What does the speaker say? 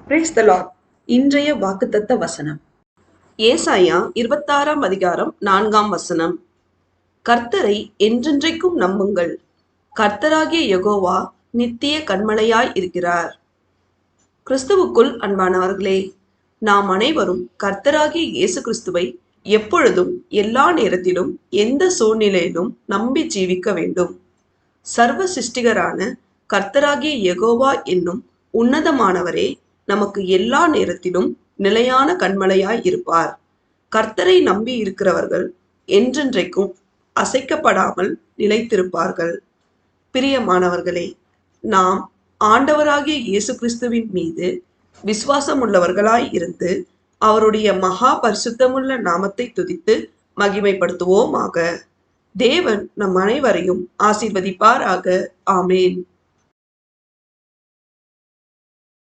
Praise the Lord. இன்றைய வாக்குத்தத்த வசனம் ஏசாயா 26ஆம் அதிகாரம் 4ஆம் வசனம். கர்த்தரை என்றென்றைக்கும் நம்புங்கள், கர்த்தராகிய யெகோவா நித்திய கன்மலையாய் இருக்கிறார். கிறிஸ்துவுக்குள் அன்பானவர்களே, நாம் அனைவரும் கர்த்தராகிய இயேசு கிறிஸ்துவை எப்பொழுதும் எல்லா நேரத்திலும் எந்த சூழ்நிலையிலும் நம்பி ஜீவிக்க வேண்டும். சர்வ சிருஷ்டிகரான கர்த்தராகிய யெகோவா என்னும் உன்னதமானவரே நமக்கு எல்லா நேரத்திலும் நிலையான கன்மலையாய் இருப்பார். கர்த்தரை நம்பி இருக்கிறவர்கள் என்றென்றைக்கும் அசைக்கப்படாமல் நிலைத்திருப்பார்கள். பிரியமானவர்களே, நாம் ஆண்டவராகிய இயேசு கிறிஸ்துவின் மீது விசுவாசம் உள்ளவர்களாய் இருந்து அவருடைய மகா பரிசுத்தமுள்ள நாமத்தை துதித்து மகிமைப்படுத்துவோமாக. தேவன் நம் அனைவரையும் ஆசீர்வதிப்பாராக. ஆமேன்.